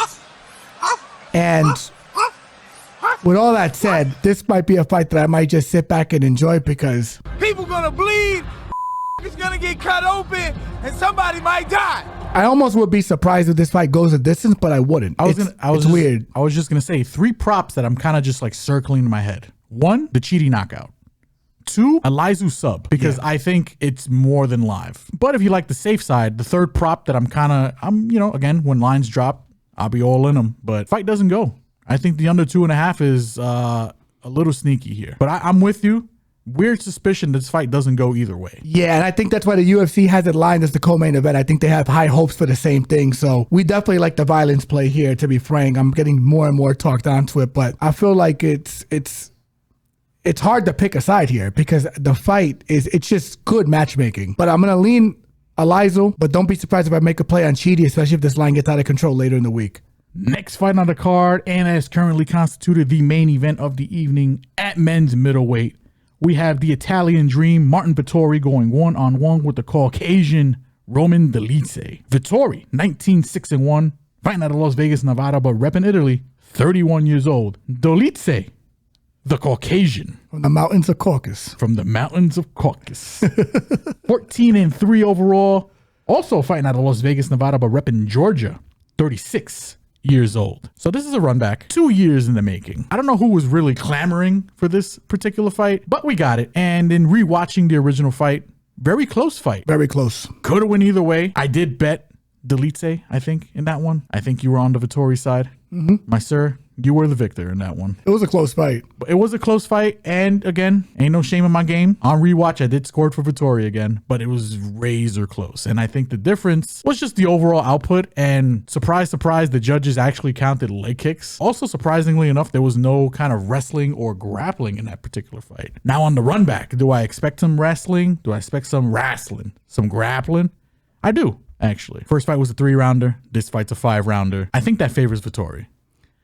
And with all that said, this might be a fight that I might just sit back and enjoy because people gonna bleed, it's gonna get cut open, and somebody might die. I almost would be surprised if this fight goes a distance, but I wouldn't. It's weird. I was just gonna say 3 props that I'm kind of just like circling in my head. 1, the Chidi knockout. 2, Elizeu sub, because I think it's more than live. But if you like the safe side, the 3rd prop that again, when lines drop, I'll be all in them. But fight doesn't go. I think the under 2.5 is a little sneaky here. But I'm with you. Weird suspicion this fight doesn't go either way. Yeah, and I think that's why the UFC has it lined as the co-main event. I think they have high hopes for the same thing. So we definitely like the violence play here, to be frank. I'm getting more and more talked onto it, but I feel like it's hard to pick a side here because the fight it's just good matchmaking. But I'm going to lean Elizeu, but don't be surprised if I make a play on Chidi, especially if this line gets out of control later in the week. Next fight on the card, and as currently constituted the main event of the evening at men's middleweight, we have the Italian Dream, Marvin Vettori, going one-on-one with the Caucasian Roman Dolidze. Vettori, 19-6-1, fighting out of Las Vegas, Nevada, but repping Italy, 31 years old. Dolidze, the Caucasian. From the mountains of Caucasus. 14-3 overall. Also fighting out of Las Vegas, Nevada, but repping Georgia, 36 years old. So this is a run back, 2 years in the making. I don't know who was really clamoring for this particular fight, but we got it. And in rewatching the original fight, very close fight. Very close. Could have went either way. I did bet Dolidze, I think, in that one. I think you were on the Vettori side. My sir, you were the victor in that one. It was a close fight. It was a close fight, and again, ain't no shame in my game. On rewatch, I did score for Vettori again, but it was razor close. And I think the difference was just the overall output, and surprise, surprise, the judges actually counted leg kicks. Also, surprisingly enough, there was no kind of wrestling or grappling in that particular fight. Now on the run back, do I expect some wrestling? Do I expect some wrestling? Some grappling? I do, actually. First fight was a 3-rounder. This fight's a 5-rounder. I think that favors Vettori.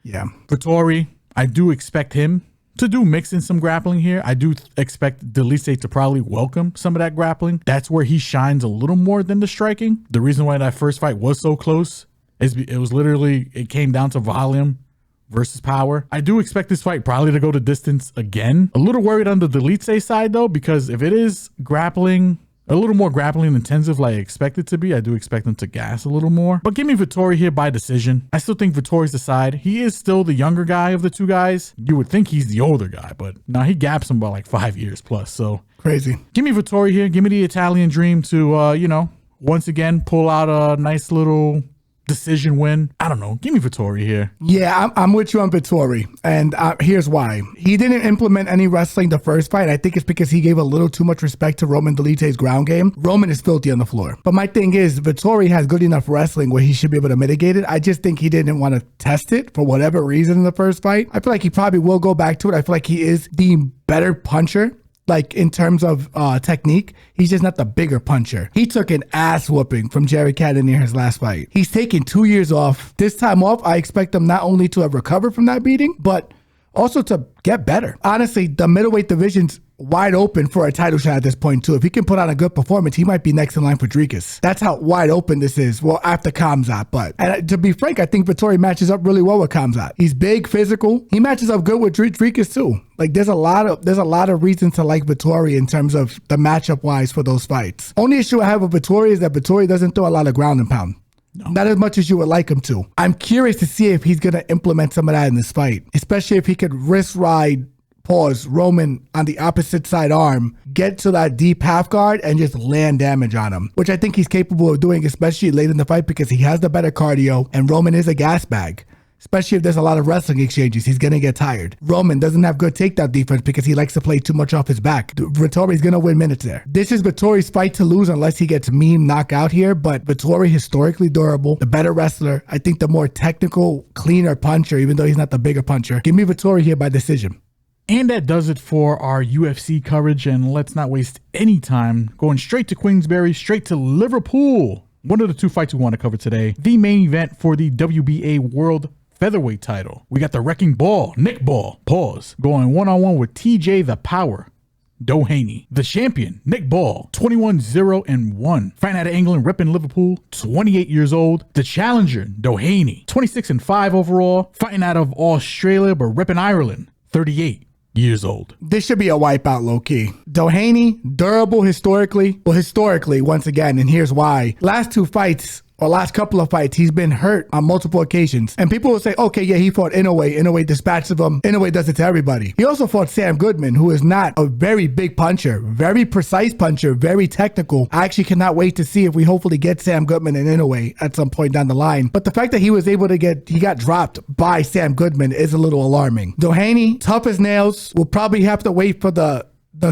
Yeah. Vettori, I do expect him to do mixing some grappling here. I do expect Dolidze to probably welcome some of that grappling. That's where he shines a little more than the striking. The reason why that first fight was so close is it came down to volume versus power. I do expect this fight probably to go to distance again. A little worried on the Dolidze side though, because if it is grappling, a little more grappling intensive like I expect it to be, I do expect them to gas a little more. But give me Vettori here by decision. I still think Vettori's the side. He is still the younger guy of the two guys. You would think he's the older guy, but now he gaps him by like 5 years plus. So crazy. Give me Vettori here. Give me the Italian Dream to, once again, pull out a nice little decision win. I don't know. Give me Vettori here. Yeah, I'm with you on Vettori. And here's why. He didn't implement any wrestling the first fight. I think it's because he gave a little too much respect to Roman Dolidze's ground game. Roman is filthy on the floor. But my thing is, Vettori has good enough wrestling where he should be able to mitigate it. I just think he didn't want to test it for whatever reason in the first fight. I feel like he probably will go back to it. I feel like he is the better puncher. Like in terms of technique, he's just not the bigger puncher. He took an ass whooping from Jerry Cannonier his last fight. He's taken 2 years off. This time off, I expect him not only to have recovered from that beating, but also to get better. Honestly, the middleweight division's wide open for a title shot at this point too. If he can put on a good performance, he might be next in line for Dricus. That's how wide open this is. Well, after Khamzat, but and to be frank, I think Vettori matches up really well with Khamzat. He's big, physical. He matches up good with Dricus too. Like there's a lot of reasons to like Vettori in terms of the matchup wise for those fights. Only issue I have with Vettori is that Vettori doesn't throw a lot of ground and pound. No. Not as much as you would like him to. I'm curious to see if he's going to implement some of that in this fight, especially if he could wrist ride Roman on the opposite side arm, get to that deep half guard and just land damage on him, which I think he's capable of doing, especially late in the fight because he has the better cardio and Roman is a gas bag. Especially if there's a lot of wrestling exchanges, he's going to get tired. Roman doesn't have good takedown defense because he likes to play too much off his back. Vettori's going to win minutes there. This is Vettori's fight to lose unless he gets meme knockout here, but Vettori historically durable, the better wrestler. I think the more technical, cleaner puncher, even though he's not the bigger puncher. Give me Vettori here by decision. And that does it for our UFC coverage, and let's not waste any time going straight to Queensberry, straight to Liverpool. One of the two fights we want to cover today, the main event for the WBA World Featherweight title. We got the Wrecking Ball, Nick Ball, going one-on-one with TJ the Power Doheny. The champion, Nick Ball, 21-0-1. Fighting out of England, repping Liverpool, 28 years old. The challenger, Doheny, 26-5 overall. Fighting out of Australia, but repping Ireland, 38 years old. This should be a wipeout low-key. Doheny, durable historically. Well, historically, once again, and here's why. Last couple of fights, he's been hurt on multiple occasions. And people will say, okay, yeah, he fought Inoue. Inoue dispatched of him. Inoue does it to everybody. He also fought Sam Goodman, who is not a very big puncher, very precise puncher, very technical. I actually cannot wait to see if we hopefully get Sam Goodman and Inoue at some point down the line. But the fact that he was able to he got dropped by Sam Goodman is a little alarming. Doheny, tough as nails, will probably have to wait for the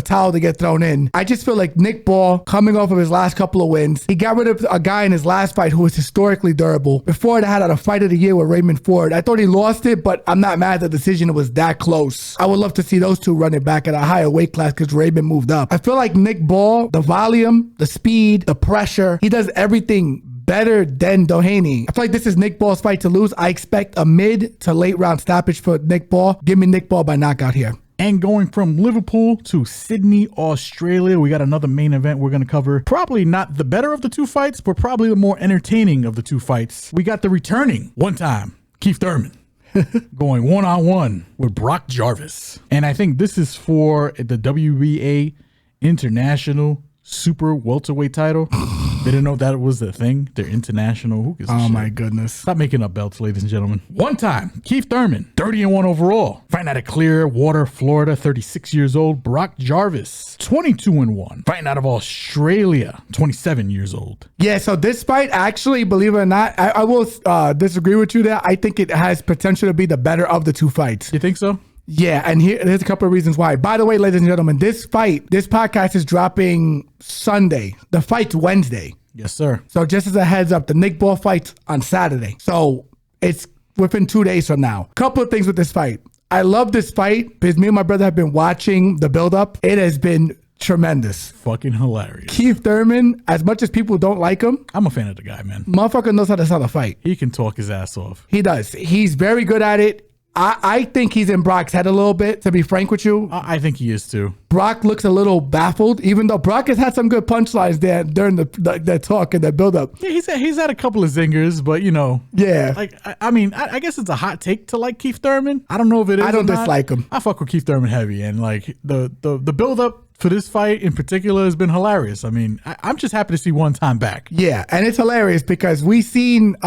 towel to get thrown in. I just feel like Nick Ball, coming off of his last couple of wins, he got rid of a guy in his last fight who was historically durable. Before it, had a fight of the year with Raymond Ford. I thought he lost it, but I'm not mad at the decision. It was that close. I would love to see those two run it back at a higher weight class because Raymond moved up. I feel like Nick Ball, the volume, the speed, the pressure, he does everything better than Doheny. I feel like this is Nick Ball's fight to lose. I expect a mid to late round stoppage for Nick Ball. Give me Nick Ball by knockout here. And going from Liverpool to Sydney, Australia, we got another main event we're going to cover. Probably not the better of the two fights, but probably the more entertaining of the two fights. We got the returning, one time, Keith Thurman, going one-on-one with Brock Jarvis. And I think this is for the WBA International Super Welterweight title. They didn't know that was the thing. They're international. Who gives a shit? My goodness. Stop making up belts, ladies and gentlemen. One time, Keith Thurman, 30-1 overall. Fighting out of Clearwater, Florida, 36 years old. Brock Jarvis, 22-1. Fighting out of Australia, 27 years old. Yeah, so this fight, actually, believe it or not, I will disagree with you there. I think it has potential to be the better of the two fights. You think so? Yeah, and here's a couple of reasons why. By the way, ladies and gentlemen, this podcast is dropping Sunday. The fight's Wednesday. Yes, sir. So just as a heads up, the Nick Ball fight's on Saturday. So it's within 2 days from now. Couple of things with this fight. I love this fight because me and my brother have been watching the build-up. It has been tremendous. Fucking hilarious. Keith Thurman, as much as people don't like him, I'm a fan of the guy, man. Motherfucker knows how to sell a fight. He can talk his ass off. He does. He's very good at it. I think he's in Brock's head a little bit, to be frank with you. I think he is too. Brock looks a little baffled, even though Brock has had some good punchlines there during the talk and the build-up. Yeah, he's had a couple of zingers, but you know. Yeah. Like, I mean, I guess it's a hot take to like Keith Thurman. I don't know if it is. I don't dislike him. I fuck with Keith Thurman heavy, and like the build-up for this fight in particular has been hilarious. I mean, I'm just happy to see one time back. Yeah, and it's hilarious because we seen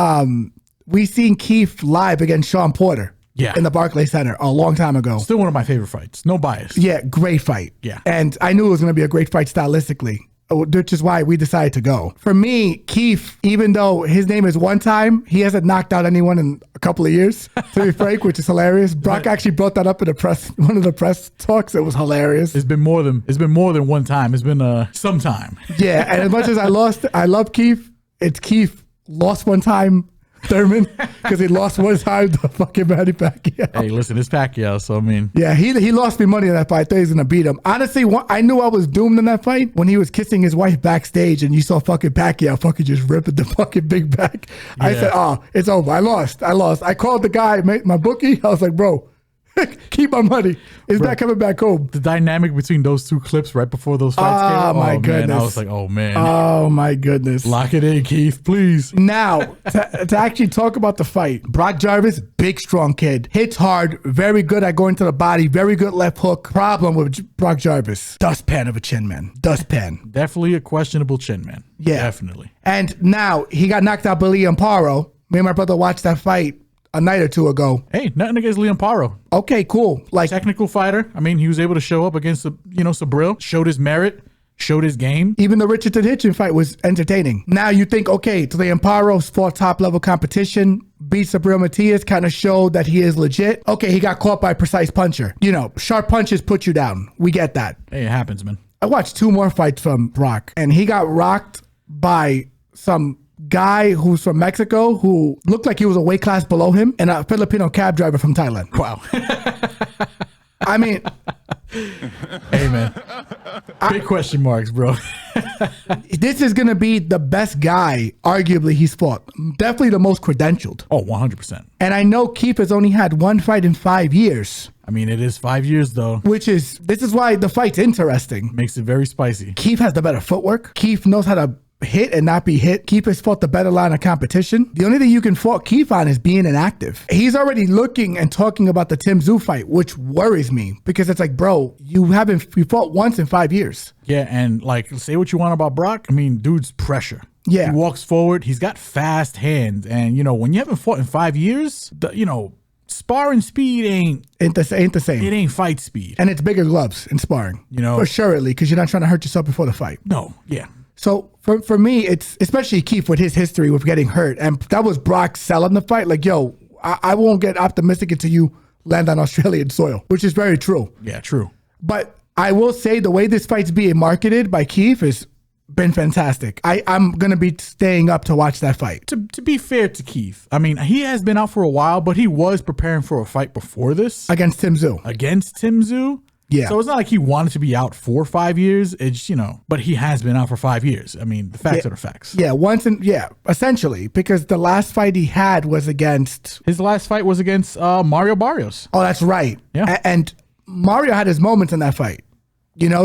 Keith live against Sean Porter. Yeah. In the Barclays Center a long time ago. Still one of my favorite fights. No bias. Yeah, great fight. Yeah. And I knew it was going to be a great fight stylistically, which is why we decided to go. For me, Keith, even though his name is one time, he hasn't knocked out anyone in a couple of years, to be frank, which is hilarious. Brock actually brought that up in one of the press talks. It was hilarious. It's been more than one time. It's been some time. Yeah, and as much as I love Keith, it's Keith lost one time Thurman, because he lost one time to fucking Manny Pacquiao. Hey, listen, it's Pacquiao, so I mean. Yeah, he lost me money in that fight. I thought he was going to beat him. Honestly, I knew I was doomed in that fight when he was kissing his wife backstage and you saw fucking Pacquiao fucking just ripping the fucking big back. Yeah. I said, oh, it's over. I lost. I called the guy, my bookie. I was like, bro, Keep my money. It's not coming back home. The dynamic between those two clips right before those fights came. Oh, my man. goodness. I was like, oh, man. Oh, my goodness. Lock it in, Keith, please. Now, to actually talk about the fight, Brock Jarvis, big, strong kid. Hits hard, very good at going to the body, very good left hook. Problem with Brock Jarvis, dustpan of a chin, man. Dustpan. Definitely a questionable chin, man. Yeah. Definitely. And now, he got knocked out by Liam Paro. Me and my brother watched that fight a night or two ago. Hey, nothing against Liam Paro. Okay, cool. Like, Technical fighter. I mean, he was able to show up against, Sabril, showed his merit, showed his game. even the Richardson Hitchin fight was entertaining. Now you think, okay, Liam Paro fought top level competition, beat Sabril Matias, kind of showed that he is legit. Okay, he got caught by a precise puncher. Sharp punches put you down. We get that. Hey, it happens, man. I watched 2 more fights from Brock, and he got rocked by some guy who's from Mexico who looked like he was a weight class below him, and a Filipino cab driver from Thailand. Wow. I mean, Hey, man. Big question marks, bro. this is going to be the best guy, arguably, he's fought. Definitely the most credentialed. Oh, 100%. And I know Keith has only had 1 fight in 5 years, I mean, it is 5 years, though. this is why the fight's interesting. Makes it very spicy. Keith has the better footwork. Keith knows how to hit and not be hit. Keith has fought the better line of competition. The only thing you can fault Keith on is being inactive. He's already looking and talking about the Tim Tszyu fight, which worries me because it's like, bro, you fought once in 5 years. Yeah, and like, say what you want about Brock. I mean, dude's pressure. Yeah. He walks forward. He's got fast hands. And, when you haven't fought in 5 years, sparring speed Ain't the same. it ain't fight speed. And it's bigger gloves in sparring. know. For surely, because you're not trying to hurt yourself before the fight. No, yeah. So for me, it's especially Keith with his history with getting hurt. And that was Brock selling the fight. Like, yo, I won't get optimistic until you land on Australian soil, which is very true. Yeah, true. But I will say the way this fight's being marketed by Keith has been fantastic. I'm going to be staying up to watch that fight. To be fair to Keith, I mean, he has been out for a while, but he was preparing for a fight before this. Against Tim Tszyu. Against Tim Tszyu. Yeah. So it's not like he wanted to be out for 5 years. It's, but he has been out for 5 years. I mean, the facts are the facts. Yeah, essentially, because the last fight he had was against... His last fight was against Mario Barrios. Oh, that's right. Yeah. And Mario had his moments in that fight.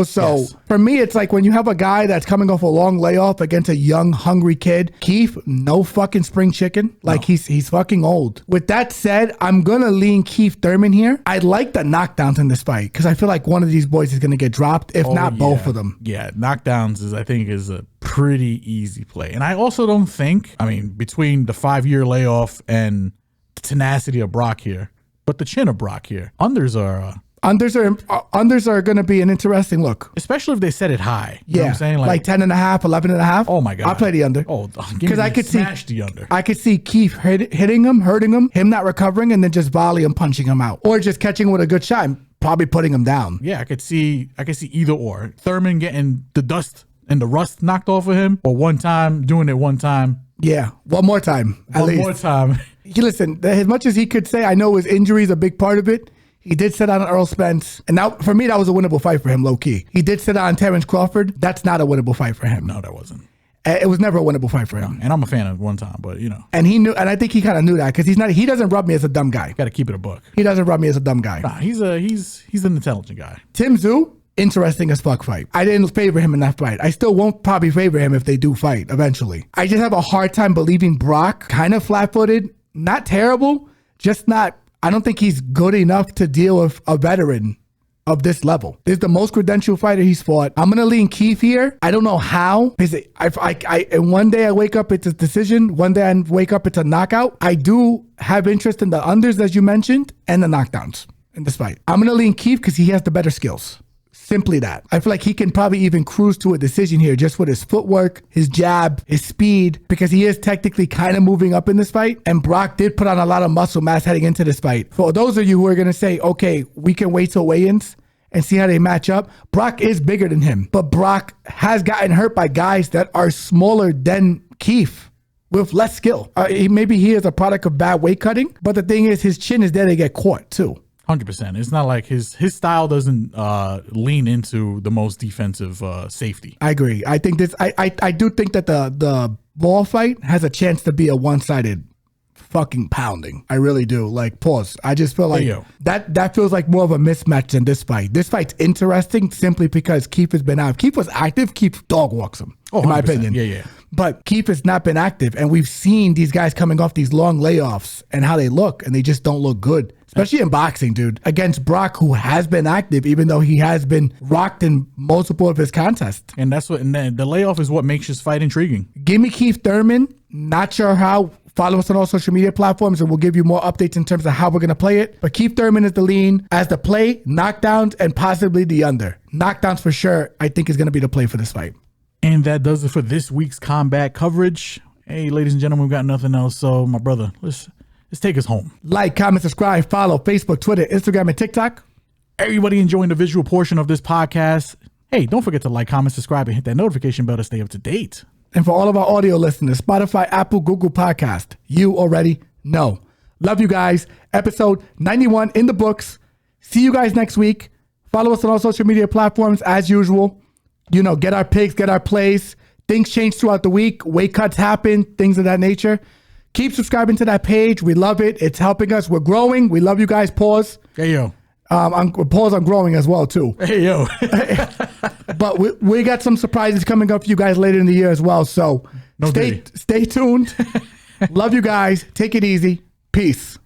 So Yes. for me, it's like when you have a guy that's coming off a long layoff against a young, hungry kid, Keith, no fucking spring chicken. Like, he's fucking old. With that said, I'm going to lean Keith Thurman here. I like the knockdowns in this fight because I feel like one of these boys is going to get dropped, if not both of them. Yeah, knockdowns is a pretty easy play. And I also don't think, between the 5-year layoff and the tenacity of Brock here, but the chin of Brock here, unders are going to be an interesting look. especially if they set it high. You know what I'm saying? Like 10 and a half, 11 and a half. Oh my God. I'll play the under. Oh, because I could smash the under. I could see Keith hitting him, hurting him not recovering, and then just volley him, punching him out. Or just catching him with a good shot and probably putting him down. Yeah, I could see either or. Thurman getting the dust and the rust knocked off of him, or doing it one time. Yeah, one more time. One more time. Listen, as much as he could say, I know his injury is a big part of it. He did sit on Earl Spence. And now, for me, that was a winnable fight for him, low key. He did sit on Terrence Crawford. That's not a winnable fight for him. No, that wasn't. It was never a winnable fight for him. And I'm a fan of one time, but And he knew, and I think he kind of knew that because he doesn't rub me as a dumb guy. got to keep it a buck. He doesn't rub me as a dumb guy. Nah, he's an intelligent guy. Tim Tszyu, interesting as fuck fight. I didn't favor him in that fight. I still won't probably favor him if they do fight eventually. I just have a hard time believing Brock, kind of flat-footed, not terrible, just not. I don't think he's good enough to deal with a veteran of this level. This is the most credentialed fighter he's fought. I'm going to lean Keith here. I don't know how. And one day I wake up, it's a decision. One day I wake up, it's a knockout. I do have interest in the unders, as you mentioned, and the knockdowns in this fight. I'm going to lean Keith because he has the better skills. Simply that. I feel like he can probably even cruise to a decision here just with his footwork, his jab, his speed, because he is technically kind of moving up in this fight. And Brock did put on a lot of muscle mass heading into this fight. For those of you who are going to say, okay, we can wait till weigh-ins and see how they match up, Brock is bigger than him. But Brock has gotten hurt by guys that are smaller than Keith with less skill. Maybe he is a product of bad weight cutting, but the thing is his chin is there to get caught too. 100%. It's not like his style doesn't lean into the most defensive safety. I agree. I think this. I do think that the ball fight has a chance to be a one-sided fucking pounding. I really do. Like, pause. I just feel like Hey, yo. that feels like more of a mismatch than this fight. This fight's interesting simply because Keith has been out. If Keith was active, Keith dog walks him, in my 100%. opinion. Yeah. But Keith has not been active, and we've seen these guys coming off these long layoffs and how they look, and they just don't look good, especially in boxing, dude. Against Brock, who has been active, even though he has been rocked in multiple of his contests. And that's what, and then the layoff is what makes this fight intriguing. Give me Keith Thurman. Not sure how. Follow us on all social media platforms, and we'll give you more updates in terms of how we're going to play it. But Keith Thurman is the lean. As the play, knockdowns, and possibly the under. Knockdowns for sure, I think, is going to be the play for this fight. And that does it for this week's combat coverage. Hey, ladies and gentlemen, we've got nothing else. So, my brother, let's take us home. Like, comment, subscribe, follow Facebook, Twitter, Instagram, and TikTok. Everybody enjoying the visual portion of this podcast. Hey, don't forget to like, comment, subscribe, and hit that notification bell to stay up to date. And for all of our audio listeners, Spotify, Apple, Google Podcast, you already know. Love you guys. Episode 91 in the books. See you guys next week. Follow us on all social media platforms as usual. You know, get our picks, get our plays. Things change throughout the week. Weight cuts happen, things of that nature. Keep subscribing to that page. We love it. It's helping us. We're growing. We love you guys. Pause. Hey, yo. I'm growing as well, too. Hey, yo. But we got some surprises coming up for you guys later in the year as well. So stay tuned. Love you guys. Take it easy. Peace.